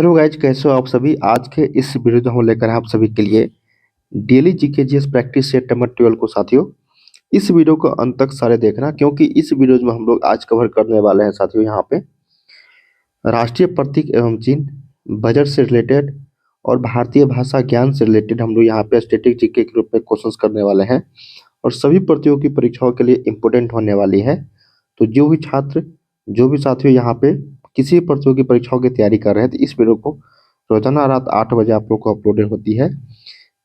Hello guys, कैसे हो आप सभी। आज के इस वीडियो में हम लेकर आए आप सभी के लिए daily GK GS practice set number 12 को। साथियों, इस वीडियो को अंत तक सारे देखना, क्योंकि इस वीडियो में हम लोग आज कवर करने वाले हैं साथियों यहाँ पे राष्ट्रीय प्रतीक एवं चिन्ह, बजट से रिलेटेड और भारतीय भाषा ज्ञान से रिलेटेड हम लोग यहाँ पे स्टैटिक जीके के रूप में क्वेश्चंस करने वाले हैं और सभी प्रतियोगी परीक्षाओं के लिए इम्पोर्टेंट होने वाली है। तो जो भी छात्र, जो भी साथियों यहाँ पे किसी भी प्रतियोगी परीक्षाओं की तैयारी कर रहे हैं, तो इस वीडियो को रोजाना रात 8 बजे आप लोग को अपलोडेड होती है।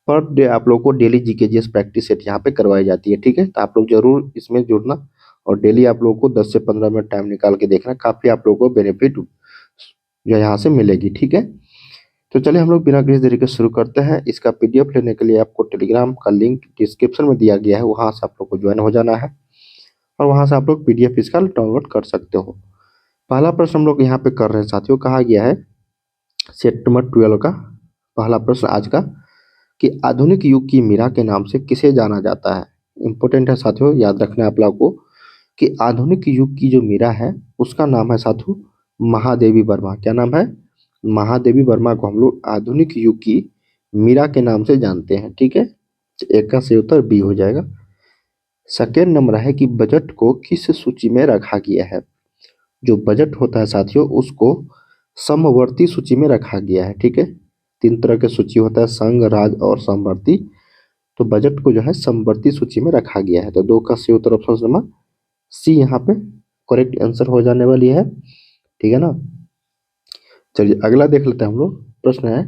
पर डे आप लोग को daily GK GS practice set यहाँ पे करवाई जाती है। ठीक है, तो आप लोग जरूर इसमें जुड़ना और डेली आप लोगों को 10 से 15 मिनट टाइम निकाल के देखना, काफी आप लोगों को बेनिफिट जो यहाँ से मिलेगी। ठीक है, तो चलिए हम लोग बिना किसी देरी के शुरू करते हैं। इसका पीडीएफ लेने के लिए आपको टेलीग्राम का लिंक डिस्क्रिप्शन में दिया गया है, वहां से आप लोग को ज्वाइन हो जाना है और वहां से आप लोग पीडीएफ इसका डाउनलोड कर सकते हो। पहला प्रश्न हम लोग यहाँ पे कर रहे हैं साथियों, कहा गया है सेट नंबर 12 का पहला प्रश्न आज का कि आधुनिक युग की मीरा के नाम से किसे जाना जाता है। इंपॉर्टेंट है साथियों, याद रखना है आप लोगों को कि आधुनिक युग की जो मीरा है उसका नाम है साथियों महादेवी वर्मा। क्या नाम है? महादेवी वर्मा को हम लोग आधुनिक युग की मीरा के नाम से जानते हैं। ठीक है, तो एक का सही उत्तर बी हो जाएगा। सेकेंड नंबर है कि बजट को किस सूची में रखा गया है। जो बजट होता है साथियों उसको समवर्ती सूची में रखा गया है। ठीक है, तीन तरह के सूची होता है, संघ, राज्य और समवर्ती। तो बजट को जो है समवर्ती सूची में रखा गया है। तो दो का सही उत्तर ऑप्शन नंबर सी यहाँ पे करेक्ट आंसर हो जाने वाली है। ठीक है ना, चलिए अगला देख लेते हैं हम लोग। प्रश्न है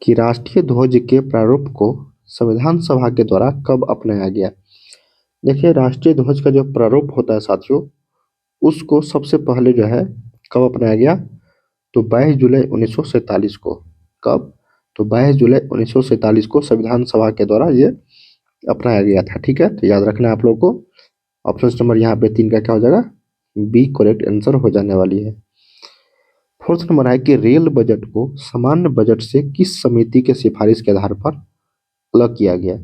कि राष्ट्रीय ध्वज के प्रारूप को संविधान सभा के द्वारा कब अपनाया गया। देखिए, राष्ट्रीय ध्वज का जो प्रारूप होता है साथियों उसको सबसे पहले जो है कब अपनाया गया, तो 22 जुलाई 1947 को। कब? तो 22 जुलाई 1947 को संविधान सभा के द्वारा ये अपनाया गया था। ठीक है, तो याद रखना है आप लोग को। ऑप्शन नंबर यहाँ पे 3 का क्या हो जाएगा, बी करेक्ट आंसर हो जाने वाली है। फोर्थ नंबर है कि रेल बजट को सामान्य बजट से किस समिति के सिफारिश के आधार पर अलग किया गया।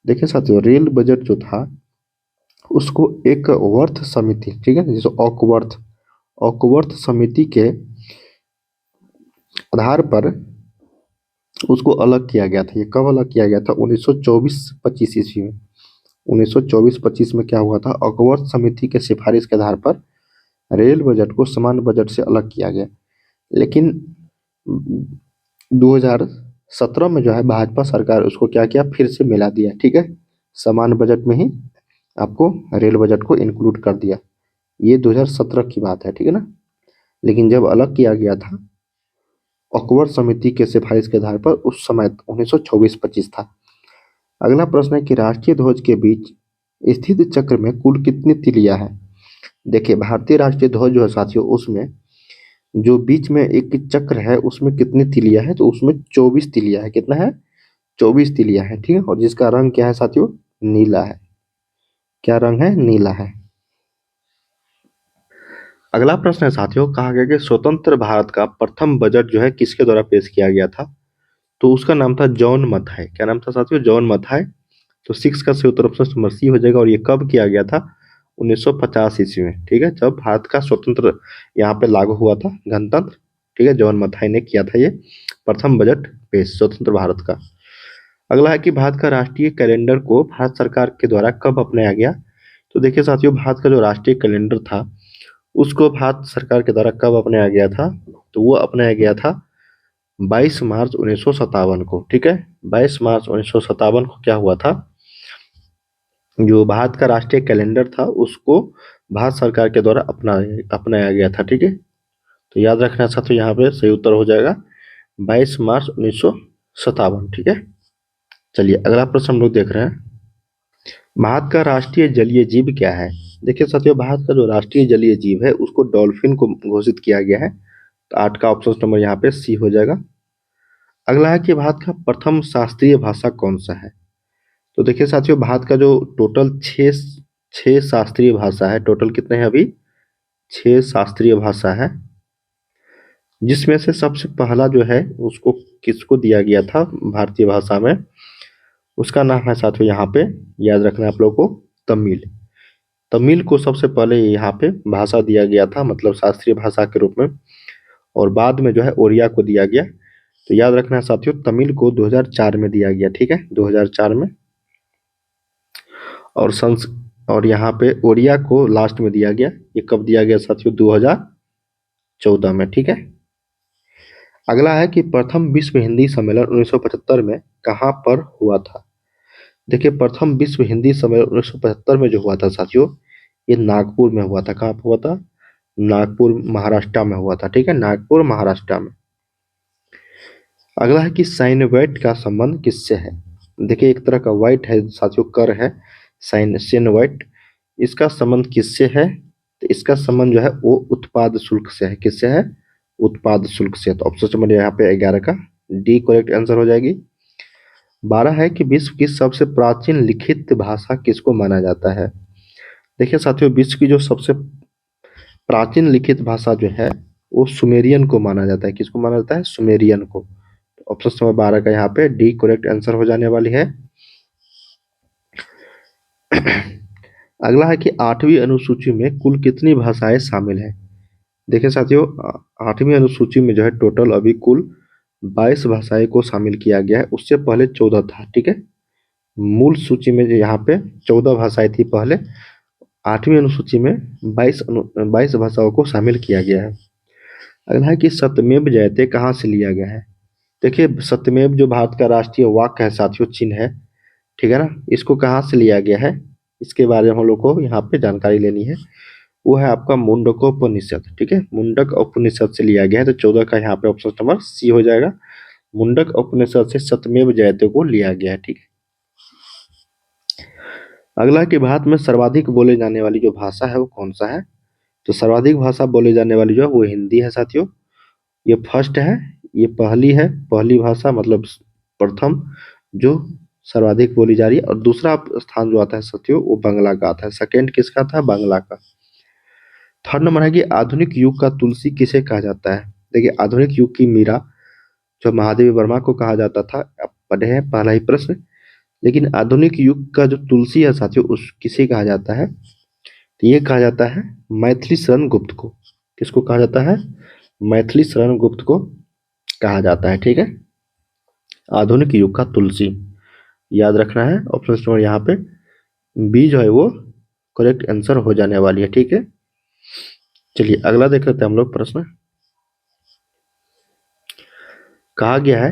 देखिए साथियों, रेल बजट जो था उसको एक वर्थ समिति, ठीक है, जैसे औकवर्थ समिति के आधार पर उसको अलग किया गया था। ये कब अलग किया गया था? 1924-25 ईस्वी में। 1924-25 में क्या हुआ था, औकवर्थ समिति के सिफारिश के आधार पर रेल बजट को सामान्य बजट से अलग किया गया। लेकिन 2017 में जो है भाजपा सरकार उसको क्या किया, फिर से मिला दिया। ठीक है, सामान्य बजट में ही आपको रेल बजट को इंक्लूड कर दिया। ये 2017 की बात है, ठीक है ना। लेकिन जब अलग किया गया था औकवर्थ समिति के सिफारिश के आधार पर, उस समय 1924-25 था। अगला प्रश्न है कि राष्ट्रीय ध्वज के बीच स्थित चक्र में कुल कितनी तिलियां हैं। देखिए, भारतीय राष्ट्रीय ध्वज जो है साथियों उसमें जो बीच में एक चक्र है उसमें कितनी तिलियां है, तो उसमें 24 तिलियां है। कितना है? 24 तिलियां है। ठीक है, और जिसका रंग क्या है साथियों, नीला है। क्या रंग है? नीला है। अगला प्रश्न है साथियों, कहा गया कि स्वतंत्र भारत का प्रथम बजट जो है किसके द्वारा पेश किया गया था, तो उसका नाम था जॉन मथाई। क्या नाम था साथियों? जॉन मथाई। तो 6 का सही उत्तर ऑप्शन नंबर सी हो जाएगा। और ये कब किया गया था? 1950 ईस्वी में। ठीक है, जब भारत का स्वतंत्र यहाँ पे लागू हुआ था, गणतंत्र। ठीक है, जॉन मथाई ने किया था ये प्रथम बजट पेश स्वतंत्र भारत का। अगला है कि भारत का राष्ट्रीय कैलेंडर को भारत सरकार के द्वारा कब अपनाया गया। तो देखिए साथियों, भारत का जो राष्ट्रीय कैलेंडर था उसको भारत सरकार के द्वारा कब अपनाया गया था, तो वो अपनाया गया था 22 मार्च 1957 को। ठीक है, 22 मार्च 1957 को क्या हुआ था, जो भारत का राष्ट्रीय कैलेंडर था उसको भारत सरकार के द्वारा अपनाया गया था। ठीक है, तो याद रखना साथियों, यहाँ पे सही उत्तर हो जाएगा 22 मार्च 1957। ठीक है, चलिए अगला प्रश्न हम लोग देख रहे हैं, भारत का राष्ट्रीय जलीय जीव क्या है। देखिए साथियों, भारत का जो राष्ट्रीय जलीय जीव है उसको डॉल्फिन को घोषित किया गया है। तो 8 का ऑप्शन नंबर यहाँ पे सी हो जाएगा। अगला है कि भारत का प्रथम शास्त्रीय भाषा कौन सा है। तो देखिए साथियों, भारत का जो टोटल छह शास्त्रीय भाषा है। टोटल कितने हैं अभी? 6 शास्त्रीय भाषा है, जिसमें से सबसे पहला जो है उसको किसको दिया गया था भारतीय भाषा में, उसका नाम है साथियों यहाँ पे, याद रखना आप लोगों को, तमिल। तमिल को सबसे पहले यहाँ पे भाषा दिया गया था, मतलब शास्त्रीय भाषा के रूप में। और बाद में जो है ओडिया को दिया गया। तो याद रखना है साथियों, तमिल को 2004 में दिया गया, ठीक है, 2004 में। और संस और यहाँ पे ओडिया को लास्ट में दिया गया। ये कब दिया गया साथियों? 2014 में, ठीक है। अगला है कि प्रथम विश्व हिंदी सम्मेलन 1975 में कहाँ पर हुआ था? देखिए, प्रथम विश्व हिंदी सम्मेलन 1975 में जो हुआ था साथियों, ये नागपुर में हुआ था। कहाँ पे हुआ था? नागपुर महाराष्ट्र में हुआ था, ठीक है, नागपुर महाराष्ट्र में। अगला है कि साइन वाइट का संबंध किससे है? देखिए, एक तरह का वाइट है साथियों, कर है, साइन वाइट। इसका संबंध किससे है? तो इसका संबंध जो है वो उत्पाद शुल्क से है। किससे है? उत्पाद शुल्क से। तो ऑप्शन नंबर यहाँ पे 11 का डी करेक्ट आंसर हो जाएगी। 12 है कि विश्व की सबसे प्राचीन लिखित भाषा किसको माना जाता है? देखिए साथियों, विश्व की जो सबसे प्राचीन लिखित भाषा जो है वो सुमेरियन को माना जाता है। किसको माना जाता है? सुमेरियन को। ऑप्शन नंबर 12 का यहाँ पे डी करेक्ट आंसर हो जाने वाली है। अगला है कि 8वीं अनुसूची में कुल कितनी भाषाएं शामिल है? देखिए साथियों, 8वीं अनुसूची में जो है टोटल अभी कुल 22 भाषाएं को शामिल किया गया है। उससे पहले 14 था, ठीक है। मूल सूची में जो यहाँ पे 14 भाषाएं थी पहले, 8वीं अनुसूची में 22 भाषाओं को शामिल किया गया है। अगला है कि सत्यमेव जयते कहाँ से लिया गया है? देखिए, सत्यमेव जो भारत का राष्ट्रीय वाक्य है साथियों, चिन्ह है, ठीक है ना, इसको कहाँ से लिया गया है, इसके बारे में हम लोग को यहाँ पे जानकारी लेनी है। वो है आपका मुंडकोपनिषद, ठीक है, मुंडक उपनिषद से लिया गया है। तो 14 का यहाँ पे ऑप्शन नंबर सी हो जाएगा। मुंडक उपनिषद से सत्यमेव जयते को लिया गया है, ठीक है। अगला है कि भारत में सर्वाधिक बोले जाने वाली जो भाषा है वो कौन सा है? तो सर्वाधिक भाषा बोले जाने वाली जो है वो हिंदी है साथियों। ये फर्स्ट है, ये पहली है, पहली भाषा मतलब प्रथम जो सर्वाधिक बोली जा रही है। और दूसरा स्थान जो आता है साथियों वो बांग्ला का आता है। सेकंड किसका था? बांग्ला का। थर्ड नंबर है कि आधुनिक युग का तुलसी किसे कहा जाता है? देखिए, आधुनिक युग की मीरा जो महादेवी वर्मा को कहा जाता था, आप पढ़े हैं पहला ही प्रश्न। लेकिन आधुनिक युग का जो तुलसी है साथियों उस किसे कहा जाता है? तो ये कहा जाता है मैथिली शरण गुप्त को। किसको कहा जाता है? मैथिली शरण गुप्त को कहा जाता है, ठीक है। आधुनिक युग का तुलसी याद रखना है। ऑप्शन नंबर यहाँ पे बी जो है वो करेक्ट आंसर हो जाने वाली है, ठीक है। चलिए अगला देख लेते हैं हम लोग प्रश्न। कहा गया है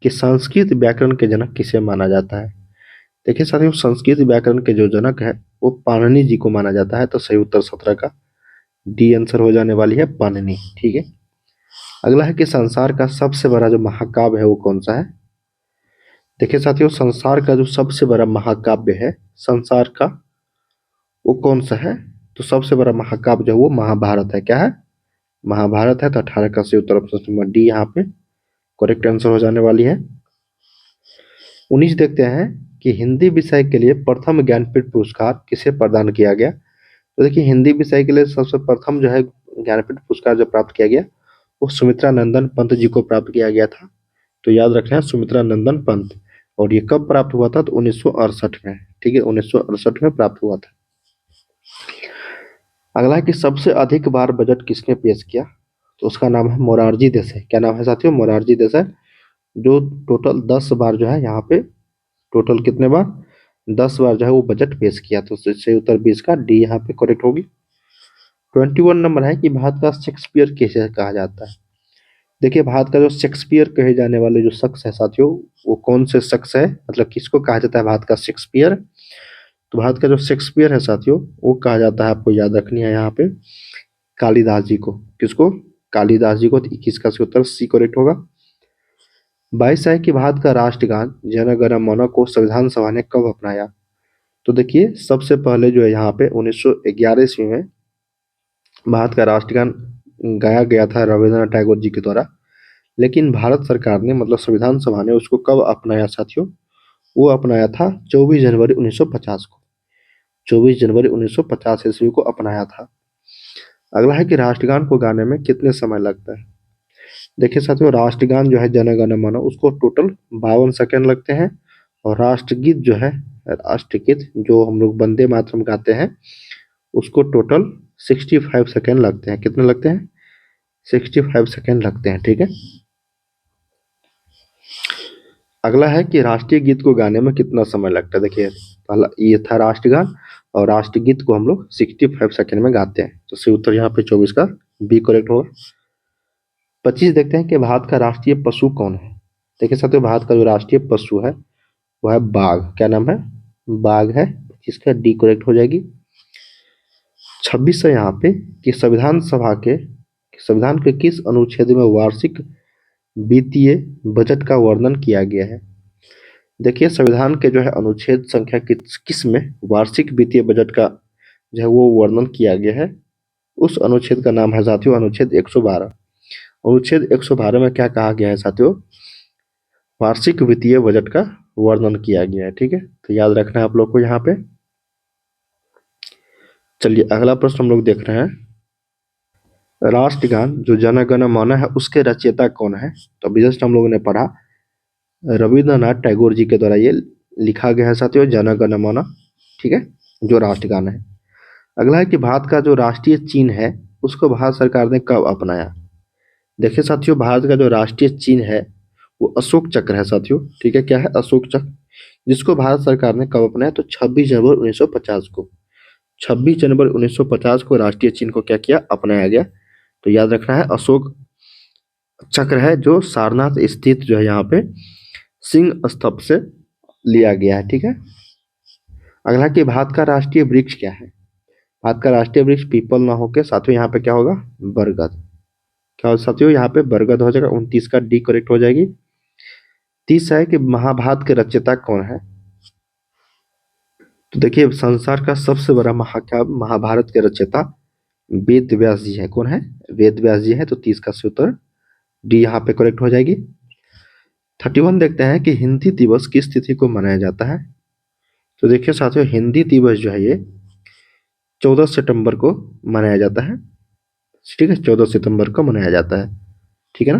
कि संस्कृत व्याकरण के जनक किसे माना जाता है? देखिए साथियों, संस्कृत व्याकरण के जो जनक है वो पाणिनि जी को माना जाता है। तो सही उत्तर 17 का डी आंसर हो जाने वाली है, पाणिनि, ठीक है। अगला है कि संसार का सबसे बड़ा जो महाकाव्य है वो कौन सा है? देखिए साथियों, संसार का जो सबसे बड़ा महाकाव्य है संसार का, वो कौन सा है? तो सबसे बड़ा महाकाव्य जो है वो महाभारत है। क्या है? महाभारत है। तो 18 का सही उत्तर ऑप्शन नंबर डी यहाँ पे करेक्ट आंसर हो जाने वाली है। 19 देखते हैं कि हिंदी विषय के लिए प्रथम ज्ञानपीठ पुरस्कार किसे प्रदान किया गया? तो देखिए, हिंदी विषय के लिए सबसे प्रथम जो है ज्ञानपीठ पुरस्कार जो प्राप्त किया गया वो सुमित्रा नंदन पंत जी को प्राप्त किया गया था। तो याद रखना है, सुमित्रा नंदन पंत। और ये कब प्राप्त हुआ था? तो 1968 में, ठीक है, 1968 में प्राप्त हुआ था। अगला है कि सबसे अधिक बार बजट किसने पेश किया? तो उसका नाम है मोरारजी देसाई। क्या नाम है साथियों? मोरारजी देसाई। जो टोटल 10 बार जो है यहाँ पे, टोटल कितने बार? 10 बार जो है वो बजट पेश किया। तो सही उत्तर 20 का डी यहाँ पे करेक्ट होगी। 21 नंबर है कि भारत का शेक्सपियर किसे कहा जाता है? देखिए, भारत का जो शेक्सपियर कहे जाने वाले जो शख्स है साथियों, वो कौन से शख्स है, मतलब किसको कहा जाता है भारत का शेक्सपियर? तो भारत का जो शेक्सपियर है साथियों वो कहा जाता है, आपको याद रखनी है यहाँ पे, कालिदास जी को। किसको? कालिदास जी को। तो 21 का सही उत्तर सी करेक्ट होगा। 22 है कि भारत का राष्ट्रगान जन गण मन को संविधान सभा ने कब अपनाया? तो देखिए, सबसे पहले जो है यहाँ पे 1911 ईस्वी में भारत का राष्ट्रगान गाया गया था रविंद्रनाथ टैगोर जी के द्वारा। लेकिन भारत सरकार ने, मतलब संविधान सभा ने, उसको कब अपनाया साथियों? वो अपनाया था 24 जनवरी 1950 को। 24 जनवरी 1950 ईस्वी को अपनाया था। अगला है कि राष्ट्रगान को गाने में कितने समय लगता है? देखिए साथियों, राष्ट्रगान जो है जन गण मन, उसको टोटल 52 सेकंड लगते हैं। और राष्ट्रगीत जो है, राष्ट्रगीत जो हम लोग वंदे मातरम गाते हैं, उसको टोटल 65 सेकंड लगते हैं। कितने लगते हैं? 65 सेकेंड लगते हैं, ठीक है। अगला है कि राष्ट्रीय गीत को गाने में कितना समय लगता है। देखिए पहला ये था राष्ट्रगान, और राष्ट्रगीत को हम लोग 65 सेकेंड में गाते हैं, तो सही उत्तर यहाँ पे 24 का बी करेक्ट होगा। 25 देखते हैं कि भारत का राष्ट्रीय पशु कौन है। देखिए साथियों, भारत का जो राष्ट्रीय पशु है वो है बाघ। क्या नाम है? बाघ है, जिसका डी करेक्ट हो जाएगी। 26 है यहाँ पे कि संविधान के किस अनुच्छेद में वार्षिक वित्तीय बजट का वर्णन किया गया है। देखिए संविधान के जो है अनुच्छेद संख्या किस किस में वार्षिक वित्तीय बजट का जो है वो वर्णन किया गया है, उस अनुच्छेद का नाम है साथियों अनुच्छेद 112। अनुच्छेद 112 में क्या कहा गया है साथियों? वार्षिक वित्तीय बजट का वर्णन किया गया है, ठीक है, तो याद रखना है आप लोग को यहाँ पे। चलिए अगला प्रश्न हम लोग देख रहे हैं। राष्ट्रगान जो जन गण मन है उसके रचयिता कौन है। तो अभी जस्ट हम लोगों ने पढ़ा, रविंद्रनाथ टैगोर जी के द्वारा ये लिखा गया है साथियों, जन गण मन, ठीक है, जो राष्ट्रगान है। अगला है कि भारत का जो राष्ट्रीय चिन्ह है उसको भारत सरकार ने कब अपनाया। देखिए साथियों, भारत का जो राष्ट्रीय चिन्ह है वो अशोक चक्र है साथियों, ठीक है, क्या है? अशोक चक्र, जिसको भारत सरकार ने कब अपनाया? तो 26 जनवरी 1950 को। 26 जनवरी 1950 को राष्ट्रीय चिन्ह को क्या किया? अपनाया गया। तो याद रखना है अशोक चक्र है, जो सारनाथ स्थित जो है यहाँ पे सिंह स्तंभ से लिया गया है, ठीक है। अगला कि भारत का राष्ट्रीय वृक्ष क्या है। भारत का राष्ट्रीय वृक्ष पीपल ना होके साथियों यहाँ पे क्या होगा? बरगद। क्या होगा साथियों? यहाँ पे बरगद हो जाएगा। 29 का डी करेक्ट हो जाएगी। 30 है कि महाभारत के रचयिता कौन है। तो देखिए संसार का सबसे बड़ा महाकाव्य महाभारत के रचयिता वेद व्यास जी है। कौन है? वेद व्यास जी है। तो 30 का सही उत्तर डी यहाँ पे करेक्ट हो जाएगी। 31 देखते हैं कि हिंदी दिवस किस तिथि को मनाया जाता है। तो देखिए साथियों, हिंदी दिवस जो है ये 14 सितंबर को मनाया जाता है, ठीक है, 14 सितंबर को मनाया जाता है, ठीक है ना।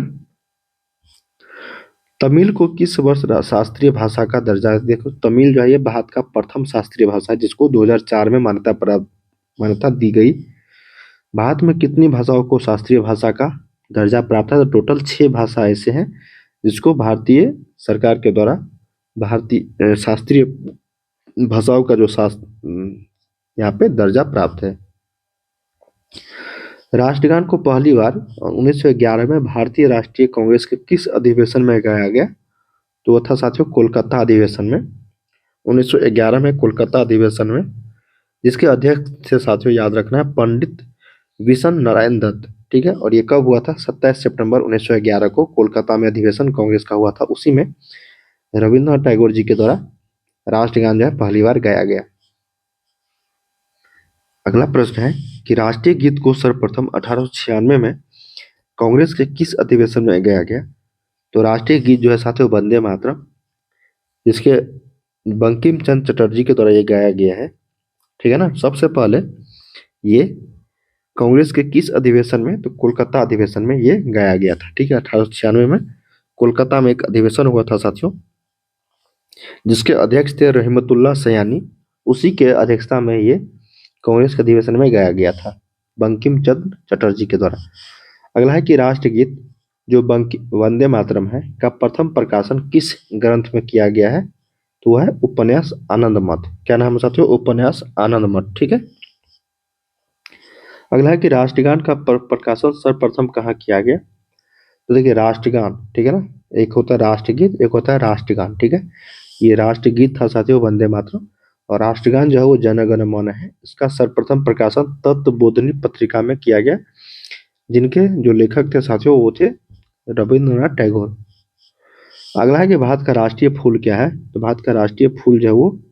तमिल को किस वर्ष शास्त्रीय भाषा का दर्जा है। देखो तमिल जो है ये भारत का प्रथम शास्त्रीय भाषा है, जिसको 2004 में मान्यता दी गई। भारत में कितनी भाषाओं को शास्त्रीय भाषा का दर्जा प्राप्त है। तो टोटल 6 भाषा ऐसे हैं जिसको भारतीय सरकार के द्वारा भारतीय शास्त्रीय भाषाओं का जो यहाँ पे दर्जा प्राप्त है। राष्ट्रगान को पहली बार 1911 में भारतीय राष्ट्रीय कांग्रेस के किस अधिवेशन में गाया गया। तो वो था साथियों कोलकाता अधिवेशन में। 1911 में कोलकाता अधिवेशन में, जिसके अध्यक्ष थे साथियों याद रखना है पंडित विशन नारायण दत्त, ठीक है। और ये कब हुआ था? 27 सितंबर 1911 को कोलकाता में अधिवेशन कांग्रेस का हुआ था। उसी में रविंद्रनाथ टैगोर जी के द्वारा राष्ट्रगान जो है पहली बार गाया गया। अगला प्रश्न है कि राष्ट्रीय गीत को सर्वप्रथम 1896 में कांग्रेस के किस अधिवेशन में गाया गया। तो राष्ट्रीय गीत जो है साथियों वंदे मातरम, जिसके बंकिम चंद्र चटर्जी के द्वारा ये गाया गया है, ठीक है ना। सबसे पहले ये कांग्रेस के किस अधिवेशन में? तो कोलकाता अधिवेशन में ये गाया गया था, ठीक है। 1896 में कोलकाता में एक अधिवेशन हुआ था साथियों, जिसके अध्यक्ष थे रहमतुल्लाह सयानी। उसी के अध्यक्षता में ये कांग्रेस के अधिवेशन में गाया गया था बंकिम चंद्र चटर्जी के द्वारा। अगला है कि राष्ट्रगीत जो वंदे मातरम है का प्रथम प्रकाशन किस ग्रंथ में किया गया है। तो वह है उपन्यास आनंद मठ। क्या नाम है साथियों? उपन्यास आनंद मठ, ठीक है। अगला है कि राष्ट्रगान का प्रकाशन सर्वप्रथम कहाँ किया गया। तो देखिए राष्ट्रगान, ठीक है ना, एक होता है राष्ट्रगीत, एक होता है राष्ट्रगान, ठीक है। ये राष्ट्रगीत था साथियों वंदे मातरम, और राष्ट्रगान जो है वो जन गण मन है। इसका सर्वप्रथम प्रकाशन तत्वबोधिनी पत्रिका में किया गया, जिनके जो लेखक थे साथियों वो थे रविंद्रनाथ टैगोर। अगला है कि भारत का राष्ट्रीय फूल क्या है। तो भारत का राष्ट्रीय फूल जो है वो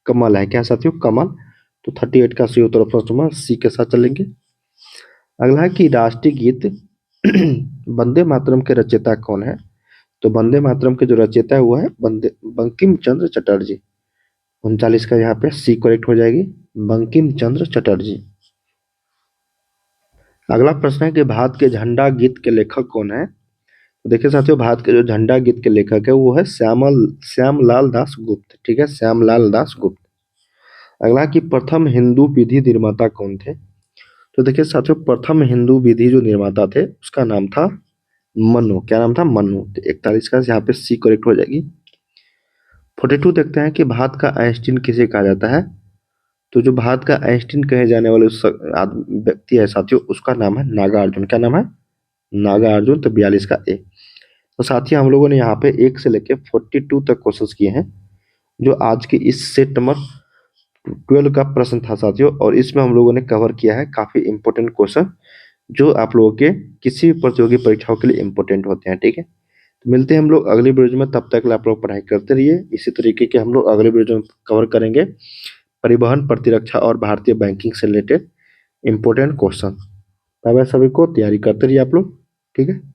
कमल है। क्या साथियों? कमल। तो 38 का सही उत्तर प्रश्न नंबर सी के साथ चलेंगे। अगला है कि राष्ट्रीय गीत वंदे मातरम के रचयिता कौन है। तो वंदे मातरम के जो रचयिता है वो है बंकिम चंद्र चटर्जी। 39 का यहाँ पे सी करेक्ट हो जाएगी, बंकिम चंद्र चटर्जी। अगला प्रश्न है कि भारत के झंडा गीत के लेखक कौन है। तो देखिए साथियों, भारत के जो झंडा गीत के लेखक है वो है श्यामलाल दास गुप्त, ठीक है, श्यामलाल दास गुप्त। अगला कि प्रथम हिंदू विधि निर्माता कौन थे। तो देखिए साथियों, प्रथम हिंदू विधि जो निर्माता थे उसका नाम था मनु। क्या नाम था? मनु। तो 41 का यहाँ पे सी करेक्ट हो जाएगी। 42 देखते हैं कि भारत का आइंस्टीन किसे कहा जाता है। तो जो भारत का आइंस्टीन कहे जाने वाले उस व्यक्ति है साथियों, उसका नाम है नागार्जुन। क्या नाम है? नागार्जुन। तो 42 का ए। तो साथियों, हम लोगों ने यहाँ पे 1 से लेके 42 तक क्वेश्चंस किए हैं, जो आज के इस सेट नंबर 12 का प्रश्न था साथियों। और इसमें हम लोगों ने कवर किया है काफी इंपॉर्टेंट क्वेश्चन, जो आप लोगों के किसी भी प्रतियोगी परीक्षाओं के लिए इंपॉर्टेंट होते हैं। ठीक है, तो मिलते हैं हम लोग अगली वीडियो में। तब तक के लिए आप लोग पढ़ाई करते रहिए। इसी तरीके के हम लोग अगले वीडियो में कवर करेंगे परिवहन, प्रतिरक्षा और भारतीय बैंकिंग से related important question. Bye bye सभी को, तैयारी करते रहिए आप लोग। ठीक है।